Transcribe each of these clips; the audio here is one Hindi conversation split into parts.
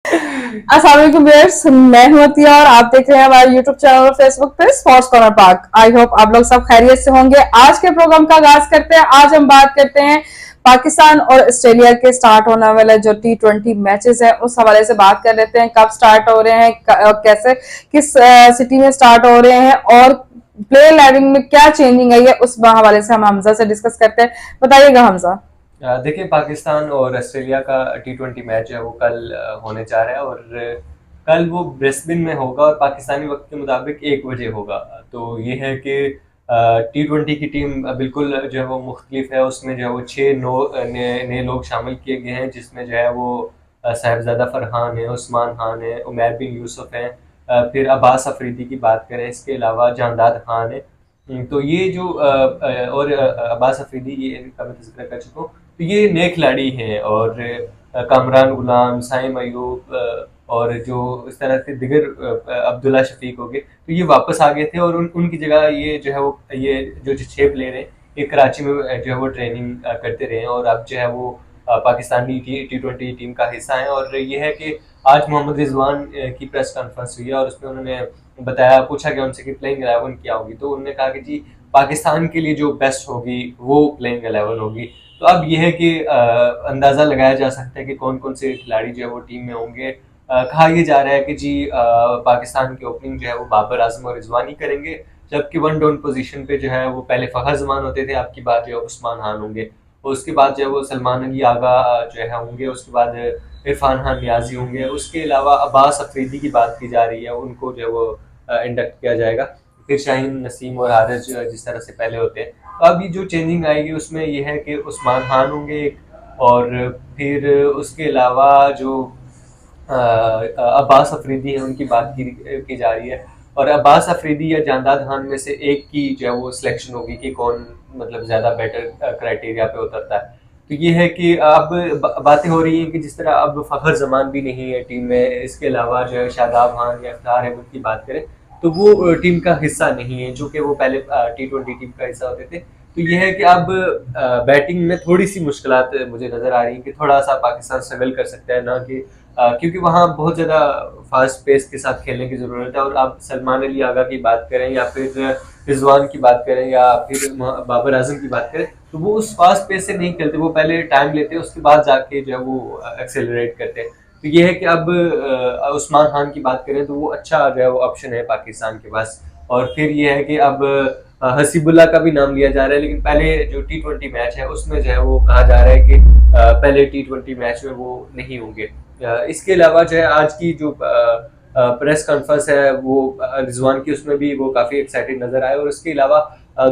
अस्सलाम वालेकुम व्यूअर्स, मैं हूं अतिया और आप देख रहे हैं हमारे यूट्यूब चैनल और फेसबुक पे sports corner park. I hope आप लोग सब खैरियत से होंगे। आज के प्रोग्राम का आगाज करते हैं। आज हम बात करते हैं पाकिस्तान और ऑस्ट्रेलिया के स्टार्ट होने वाले जो T20 मैचेस हैं, उस हवाले से बात कर लेते हैं। कब स्टार्ट हो रहे हैं, कैसे, किस सिटी में स्टार्ट हो रहे हैं और प्लेयर इलेवन में क्या चेंजिंग आई है, उस हवाले से हम हमजा से डिस्कस करते हैं। बताइएगा हमजा। देखिए, पाकिस्तान और ऑस्ट्रेलिया का T20 मैच है वो कल होने जा रहा है। और कल वो ब्रिस्बेन में होगा और पाकिस्तानी वक्त के मुताबिक 1 बजे होगा। तो ये है कि T20 की टीम बिल्कुल जो है वो मुख्तलिफ है। उसमें जो है वो 6 नए लोग शामिल किए गए हैं, जिसमें जो है वो साहिबजादा फरहान है, उस्मान खान है, उमैर बिन यूसुफ है, फिर अब्बास अफरीदी की बात करें, इसके अलावा जानदाद खान है। तो ये जो और अब्बास अफरीदी, ये इनका मैं जिक्र कर चुका हूँ। तो ये नए खिलाड़ी हैं। और कामरान गुलाम, साइम अयूब और जो इस तरह के दिगर अब्दुल्ला शफीक हो गए, तो ये वापस आ गए थे। और उनकी जगह ये जो है वो ये जो 6 प्लेयर हैं, ये कराची में जो है वो ट्रेनिंग करते रहे हैं। और अब जो है वो पाकिस्तानी T20 टीम का हिस्सा है। और ये है कि आज मोहम्मद रिजवान की प्रेस कॉन्फ्रेंस हुई है और उसमें उन्होंने बताया, पूछा गया उनसे कि प्लेइंग 11 क्या होगी। तो उन्होंने कहा कि जी, पाकिस्तान के लिए जो बेस्ट होगी वो प्लेइंग 11 होगी। तो अब यह है कि अंदाज़ा लगाया जा सकता है कि कौन कौन से खिलाड़ी जो है वो टीम में होंगे। कहा यह जा रहा है कि जी पाकिस्तान की ओपनिंग जो है वो बाबर आजम और रिजवान ही करेंगे, जबकि वन डाउन पोजीशन पे जो है वो पहले फ़खर जमान होते थे, आपकी बात जो है उस्मान खान होंगे। और उसके बाद जो है वो सलमान अली आगा जो है होंगे, उसके बाद इरफान खान नियाजी होंगे, उसके अलावा अब्बास अफरीदी की बात की जा रही है, उनको जो है वो इंडक्ट किया जाएगा। फिर शाहीन नसीम और हारिस जिस तरह से पहले होते हैं। तो अब ये जो चेंजिंग आएगी उसमें यह है कि उस्मान खान होंगे एक, और फिर उसके अलावा जो अब्बास अफरीदी है उनकी बात की जा रही है। और अब्बास अफरीदी या जानदाद खान में से एक की जो है वो सिलेक्शन होगी कि कौन मतलब ज़्यादा बेटर क्राइटेरिया पे उतरता है। तो ये है कि अब बातें हो रही हैं कि जिस तरह अब फ़खर जमान भी नहीं है टीम में, इसके अलावा जो है शादाब खान या अफ्तार अहमद की बात करें तो वो टीम का हिस्सा नहीं है, जो कि वो पहले T20 टीम का हिस्सा होते थे। तो ये है कि अब बैटिंग में थोड़ी सी मुश्किलात मुझे नज़र आ रही है कि थोड़ा सा पाकिस्तान स्ट्रगल कर सकता है ना, कि क्योंकि वहाँ बहुत ज़्यादा फास्ट पेस के साथ खेलने की ज़रूरत है। और आप सलमान अली आगा की बात करें या फिर रिजवान की बात करें या फिर बाबर आजम की बात करें, तो वो उस फास्ट पेस से नहीं खेलते, वो पहले टाइम लेते हैं, उसके बाद जाके जो है वो एक्सेलरेट करते हैं। तो ये है कि अब उस्मान खान की बात करें तो वो अच्छा जो है वो ऑप्शन है पाकिस्तान के पास। और फिर ये है कि अब हसीबुल्ला का भी नाम लिया जा रहा है, लेकिन पहले जो T20 मैच है उसमें जो है वो कहा जा रहा है कि पहले T20 मैच में वो नहीं होंगे। इसके अलावा जो है आज की जो प्रेस कॉन्फ्रेंस है वो रिजवान की, उसमें भी वो काफ़ी एक्साइटेड नजर आए। और उसके अलावा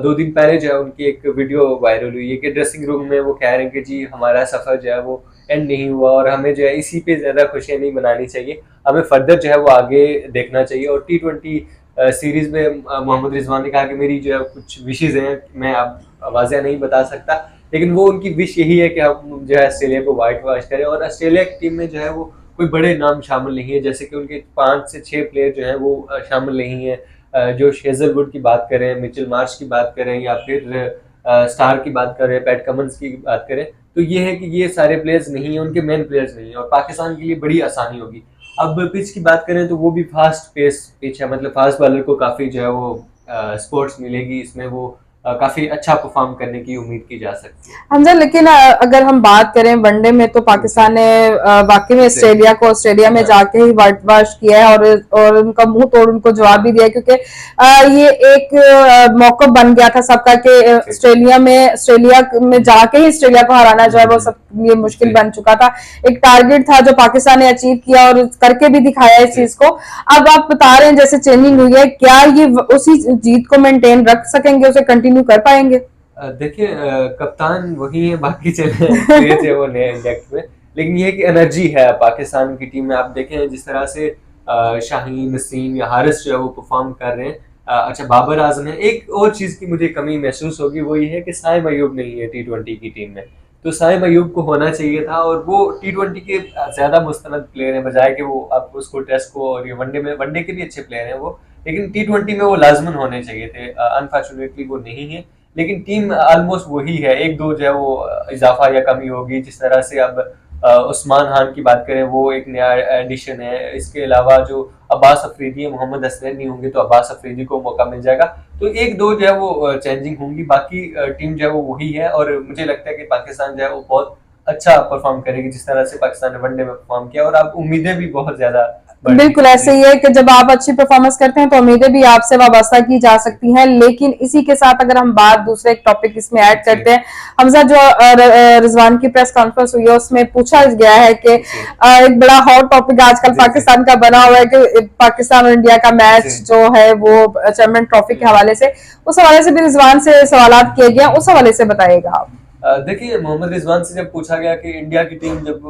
2 दिन पहले जो है उनकी एक वीडियो वायरल हुई है कि ड्रेसिंग रूम में वो कह रहे हैं कि जी हमारा सफ़र जो है वो एंड नहीं हुआ और हमें जो है इसी पे ज़्यादा खुशियाँ नहीं मनानी चाहिए, हमें फर्दर जो है वो आगे देखना चाहिए। और T20 सीरीज़ में मोहम्मद रिजवान ने कहा कि मेरी जो है कुछ विशेज़ हैं, मैं अब वाज़ह नहीं बता सकता, लेकिन वो उनकी विश यही है कि हम जो है ऑस्ट्रेलिया को वाइट वॉश करें। और ऑस्ट्रेलिया की टीम में जो है वो कोई बड़े नाम शामिल नहीं है, जैसे कि उनके 5 से 6 प्लेयर जो हैं वो शामिल नहीं है। जो शेजलवुड की बात करें, मिचेल मार्श की बात करें या फिर स्टार की बात करें, पैट कमिंस की बात करें, तो ये है कि ये सारे प्लेयर्स नहीं है, उनके मेन प्लेयर्स नहीं है और पाकिस्तान के लिए बड़ी आसानी होगी। अब पिच की बात करें तो वो भी फास्ट पेस पिच है, मतलब फास्ट बॉलर को काफ़ी जो है वो स्पोर्ट्स मिलेगी, इसमें वो काफ़ी अच्छा परफॉर्म करने की उम्मीद की जा सकती है। हमजा, लेकिन अगर हम बात करें वनडे में तो पाकिस्तान ने वाकई में ऑस्ट्रेलिया को ऑस्ट्रेलिया में जाके ही वाइट वॉश किया है और उनका मुंह तोड़ उनको जवाब भी दिया है, क्योंकि ये एक मौका बन गया था सबका कि ऑस्ट्रेलिया में जाके ही ऑस्ट्रेलिया को हराना जो है वो सब ये मुश्किल बन चुका था। एक टारगेट था जो पाकिस्तान ने अचीव किया और करके भी दिखाया इस चीज को। अब आप बता रहे हैं जैसे चेंजिंग हुई है, क्या ये उसी जीत को मेंटेन रख सकेंगे, उसे कंटिन्यू कर पाएंगे? देखिए, कप्तान वही है, बाकी चले प्लेयर्स है वो नए इंडेक्ट में, लेकिन ये है कि एनर्जी है पाकिस्तान की टीम में। आप देखें जिस तरह से शाहीन नसीम या हारिस जो है वो परफॉर्म कर रहे हैं। अच्छा, बाबर आजम है। एक और चीज़ की मुझे कमी महसूस होगी, वो ये है कि साइम अयूब नहीं है T20 की टीम में। तो साइम अयूब को होना चाहिए था, और वो T20 के ज़्यादा मुस्तनद प्लेयर हैं, बजाय कि वो अब उसको टेस्ट को, और ये वनडे के भी अच्छे प्लेयर हैं वो, लेकिन T20 में वो लाजमन होने चाहिए थे। अनफॉर्चुनेटली वो नहीं है, लेकिन टीम ऑलमोस्ट वही है, एक दो जो है वो इजाफा या कमी होगी। जिस तरह से अब उस्मान खान की बात करें, वो एक नया एडिशन है। इसके अलावा जो अब्बास अफरीदी है, मोहम्मद असलम नहीं होंगे तो अब्बास अफरीदी को मौका मिल जाएगा। तो एक दो जो है वो चेंजिंग होंगी, बाकी टीम जो है वो वही है। और मुझे लगता है कि पाकिस्तान जो है वो बहुत अच्छा परफॉर्म करेगी, जिस तरह से पाकिस्तान ने वनडे में परफॉर्म किया, और अब उम्मीदें भी बहुत ज्यादा बिल्कुल ऐसे ही है कि जब आप अच्छी परफॉर्मेंस करते हैं तो उम्मीदें भी आपसे वाबस्ता की जा सकती हैं। लेकिन इसी के साथ अगर हम बात दूसरे एक टॉपिक इसमें ऐड करते हैं, हमजा, जो रिजवान की प्रेस कॉन्फ्रेंस हुई है उसमें पूछा गया है कि एक बड़ा हॉट टॉपिक आजकल पाकिस्तान का बना हुआ है कि पाकिस्तान और इंडिया का मैच जो है वो चैंपियन ट्रॉफी के हवाले से, उस हवाले से भी रिजवान से सवाल किए गए, उस हवाले से बताइएगा आप। देखिए, मोहम्मद रिजवान से जब पूछा गया कि इंडिया की टीम जब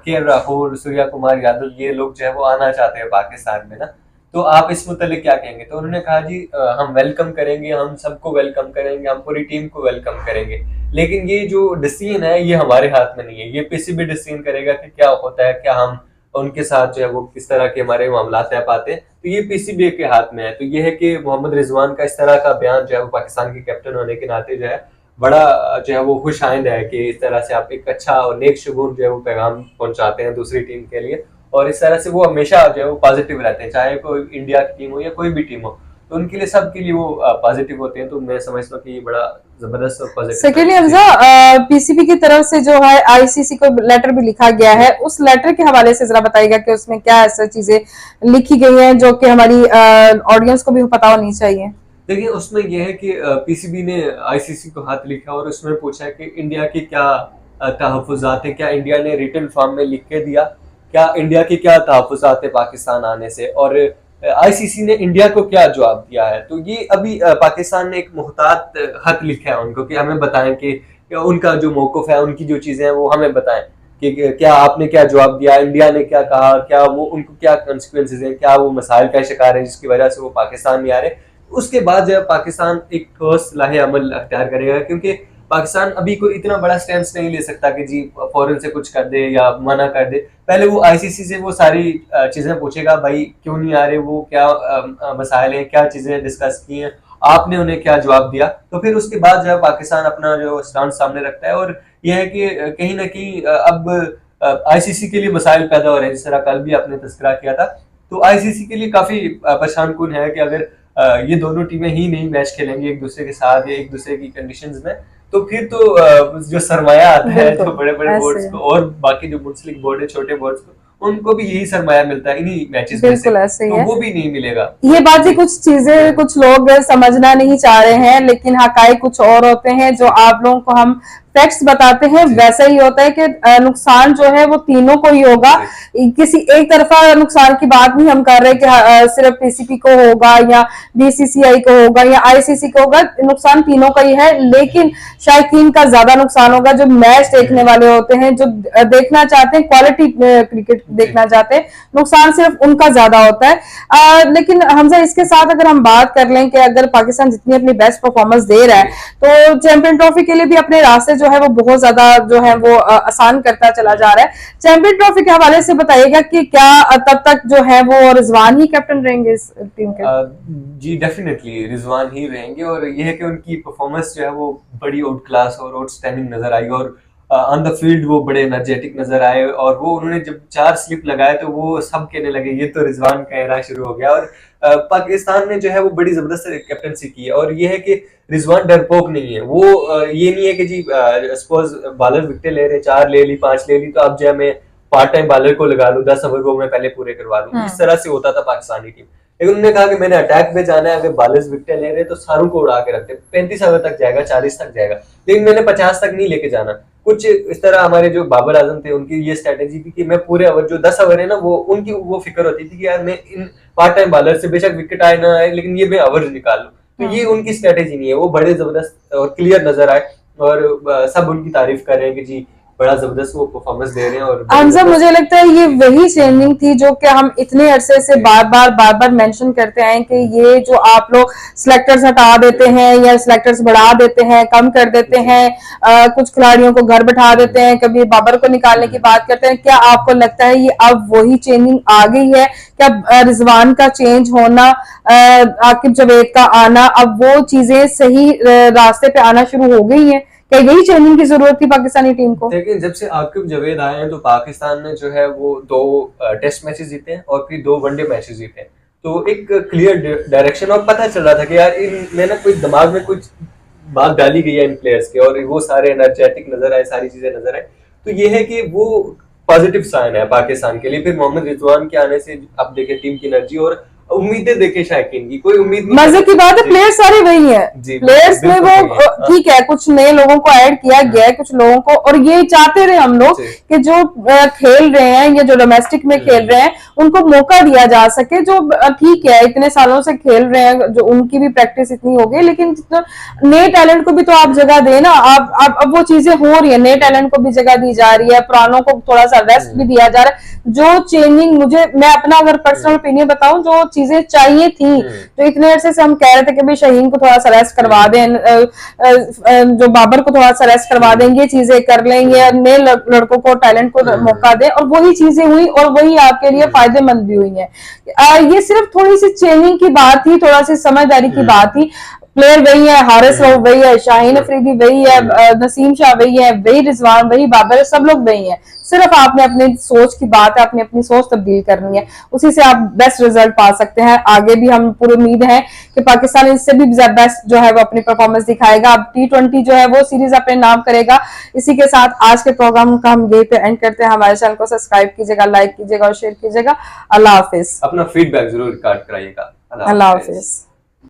के राहुल, सूर्या कुमार यादव ये लोग जो है वो आना चाहते हैं पाकिस्तान में ना, तो आप इस मुतालिक क्या कहेंगे? तो उन्होंने कहा जी हम वेलकम करेंगे, हम सबको वेलकम करेंगे, हम पूरी टीम को वेलकम करेंगे, लेकिन ये जो डिसीजन है ये हमारे हाथ में नहीं है। ये पीसीबी डिसीजन करेगा कि क्या होता है, क्या हम उनके साथ जो है वो किस तरह के हमारे मामला तय पाते हैं, तो ये पीसीबी के हाथ में है। तो ये है कि मोहम्मद रिजवान का इस तरह का बयान जो है वो पाकिस्तान के कैप्टन होने के नाते जो है बड़ा जो है वो खुश आइंद है कि इस तरह से आप एक अच्छा और नेक शुगुन जो है वो पैगाम पहुंचाते हैं दूसरी टीम के लिए, और इस तरह से वो हमेशा जो है वो पॉजिटिव रहते हैं, चाहे कोई इंडिया की टीम हो या कोई भी टीम हो, तो उनके लिए सबके लिए वो पॉजिटिव होते हैं। तो मैं समझता हूँ कि ये बड़ा जबरदस्त और पॉजिटिव। सेकेंडली हमजा, पीसीबी की तरफ से जो है आईसीसी को लेटर भी लिखा गया है, उस लेटर के हवाले से जरा बताइएगा कि उसमें क्या ऐसी चीजें लिखी गई हैं जो कि हमारी ऑडियंस को भी पता होनी चाहिए। देखिए, उसमें यह है कि पीसीबी ने आईसीसी को हाथ लिखा और उसमें पूछा है कि इंडिया की क्या तहफ़्फ़ुज़ात हैं, क्या इंडिया ने रिटन फॉर्म में लिख के दिया, क्या इंडिया की क्या तहफ़्फ़ुज़ात है पाकिस्तान आने से, और आईसीसी ने इंडिया को क्या जवाब दिया है। तो ये अभी पाकिस्तान ने एक मुहतात खत लिखा है उनको कि हमें बताएं कि उनका जो मौक़िफ़ है, उनकी जो चीज़ें हैं वो हमें बताएं कि क्या आपने क्या जवाब दिया, इंडिया ने क्या कहा, क्या वो उनको क्या कंसिक्वेंसेज हैं, क्या वो मसाइल का शिकार है जिसकी वजह से वो पाकिस्तान नहीं आ रहे। उसके बाद जब पाकिस्तान एक ठोस लाहे अमल अख्तियार करेगा, क्योंकि पाकिस्तान अभी कोई इतना बड़ा स्टैंड नहीं ले सकता कि जी फौरन से कुछ कर दे या मना कर दे। पहले वो आईसीसी से वो सारी चीजें पूछेगा, भाई क्यों नहीं आ रहे, वो क्या मसाइल हैं, क्या चीजें डिस्कस की हैं, आपने उन्हें क्या जवाब दिया। तो फिर उसके बाद जो है पाकिस्तान अपना जो स्टैंड सामने रखता है, और यह है कि कहीं ना कहीं अब आईसीसी के लिए मसाइल पैदा हो रहे हैं, जिस तरह कल भी आपने तस्करा किया था। तो आईसीसी के लिए काफी परेशान कुन है कि अगर ये दोनों टीमें ही नहीं मैच खेलेंगी एक दूसरे के साथ या एक दूसरे की कंडीशंस में, तो फिर तो जो सरमाया आता है जो बड़े बड़े बोर्ड्स को और बाकी जो मुंसलिक बोर्ड है छोटे बोर्ड्स को, उनको भी यही सरमाया मिलता है इन्हीं मैचेस में से, तो वो भी नहीं मिलेगा। ये बातें कुछ चीजें कुछ लोग समझना नहीं चाह रहे हैं, लेकिन हकायक कुछ और होते हैं। जो आप लोगों को हम फैक्ट्स बताते हैं वैसा ही होता है कि नुकसान जो है वो तीनों को ही होगा। किसी एक तरफा नुकसान की बात नहीं हम कर रहे कि सिर्फ पीसीबी को होगा या बीसीसीआई को होगा या आईसीसी को होगा, नुकसान तीनों का ही है। लेकिन शायकीन का ज्यादा नुकसान होगा जो मैच देखने वाले होते हैं, जो देखना चाहते हैं, क्वालिटी क्रिकेट देखना चाहते हैं, नुकसान सिर्फ उनका ज्यादा होता है। लेकिन हमजा, इसके साथ अगर हम बात कर लें कि अगर पाकिस्तान जितनी अपनी बेस्ट परफॉर्मेंस दे रहा है तो चैंपियन ट्रॉफी के लिए भी अपने रास्ते जो है वो बहुत ज्यादा जो है वो आसान करता चला जा रहा है। चैंपियन ट्रॉफी के हवाले से बताइएगा कि क्या तब तक जो है वो रिजवान ही कैप्टन रहेंगे इस टीम के? जी डेफिनेटली रिजवान ही रहेंगे, और ये है कि उनकी परफॉर्मेंस जो है वो बड़ी आउट क्लास और आउटस्टैंडिंग नजर आई, और ऑन द फील्ड वो बड़े एनर्जेटिक नजर आए, और वो उन्होंने जब 4 स्लिप लगाए तो वो सब कहने लगे ये तो रिजवान का एरा शुरू हो गया। और पाकिस्तान ने जो है वो बड़ी जबरदस्त कैप्टनसी की है, और ये है कि रिजवान डरपोक नहीं है। वो ये नहीं है कि जी सपोज बॉलर विकेट ले रहे, 4 ले ली, 5 ले ली, तो अब जो है मैं पार्ट टाइम बॉलर को लगा लूं, 10 ओवर वो मैं पहले पूरे करवा लूं। इस तरह से होता था पाकिस्तानी टीम। लेकिन उन्होंने कहा कि मैंने अटैक पे जाना है, अगर बॉलर्स विकेट ले रहे तो सारों को उड़ा के रखते, 35 ओवर तक जाएगा, 40 तक जाएगा, लेकिन मैंने 50 तक नहीं लेके जाना। कुछ इस तरह हमारे जो बाबर आजम थे उनकी ये स्ट्रेटेजी थी कि मैं पूरे ओवर जो 10 ओवर है ना, वो उनकी वो फिक्र होती थी कि यार मैं इन पार्ट टाइम बॉलर से बेशक विकेट आए ना आए, लेकिन ये मैं ओवर निकाल लूं। तो ये उनकी स्ट्रेटेजी नहीं है। वो बड़े जबरदस्त और क्लियर नजर आए, और सब उनकी तारीफ कर रहे हैं कि जी बड़ा जबरदस्त वो परफॉर्मेंस दे रहे हैं। और हमजा, मुझे लगता है ये वही चेंजिंग थी जो कि हम इतने अरसे से बार बार मेंशन करते आए कि ये जो आप लोग सिलेक्टर्स हटा देते हैं या सिलेक्टर्स बढ़ा देते हैं, कम कर देते हैं, कुछ खिलाड़ियों को घर बैठा देते हैं, कभी बाबर को निकालने की बात करते हैं, क्या आपको लगता है ये अब वही चेंजिंग आ गई है? क्या रिजवान का चेंज होना, आकिब जावेद का आना, अब वो चीजें सही रास्ते पे आना शुरू हो गई हैं क्या यही चेंजिंग की जरूरत थी पाकिस्तानी टीम को? लेकिन जब से आकिब जवेद आए हैं तो पाकिस्तान ने जो है वो 2 टेस्ट मैचेस जीते हैं और फिर 2 वनडे मैचेस जीते हैं। तो एक क्लियर डायरेक्शन और पता चल रहा था कि यार इनमें ना कोई दिमाग में कुछ बात डाली गई है इन प्लेयर्स के, और वो सारे एनर्जेटिक नजर आए, सारी चीजें नजर आए। तो ये है कि वो पॉजिटिव साइन है पाकिस्तान के लिए। फिर मोहम्मद रिजवान के आने से आप देखें टीम की एनर्जी और उम्मीदें देखें शायकीन की, कोई उम्मीद नहीं। मजे की बात है प्लेयर्स सारे वही है, प्लेयर्स में वो ठीक है कुछ नए लोगों को ऐड किया गया है, कुछ लोगों को, और ये चाहते रहे हम लोग कि जो खेल रहे हैं या जो डोमेस्टिक में खेल रहे हैं उनको मौका दिया जा सके। जो ठीक है इतने सालों से खेल रहे हैं, जो उनकी भी प्रैक्टिस इतनी हो गई, लेकिन नए टैलेंट को भी तो आप जगह दें ना। आप अब वो चीजें हो रही है, नए टैलेंट को भी जगह दी जा रही है, पुरानों को थोड़ा सा रेस्ट भी दिया जा रहा है। जो चेंजिंग मैं अपना अगर पर्सनल ओपिनियन बताऊं, जो चीजें चाहिए थी, तो इतने अरसे से हम कह रहे थे कि भाई शाहीन को थोड़ा सा रेस्ट करवा दें, जो बाबर को थोड़ा सा रेस्ट करवा देंगे, चीजें कर लेंगे, नए लड़कों को टैलेंट को मौका दें, और वही चीजें हुई और वही आपके लिए फायदेमंद भी हुई है। ये सिर्फ थोड़ी सी चेंजिंग की बात थी, थोड़ा सी समझदारी की बात थी। प्लेयर वही है, हारिस रऊफ वही है, शाहीन अफरीदी वही है, नसीम शाह वही है, वही रिजवान वही बाबर, सब लोग वही हैं। सिर्फ आपने अपनी सोच की बात है, आपने अपनी सोच तब्दील करनी है, उसी से आप बेस्ट रिजल्ट पा सकते हैं। आगे भी हम पूरी उम्मीद है कि पाकिस्तान इससे भी बेस्ट जो है वो अपनी परफॉर्मेंस दिखाएगा। अब T20 जो है वो सीरीज अपने नाम करेगा। इसी के साथ आज के प्रोग्राम का हम यही पे एंड करते हैं। हमारे चैनल को सब्सक्राइब कीजिएगा, लाइक कीजिएगा और शेयर कीजिएगा। अल्लाह हाफिज। अपना फीडबैक जरूर रिकॉर्ड कराइएगा। अल्लाह हाफिज।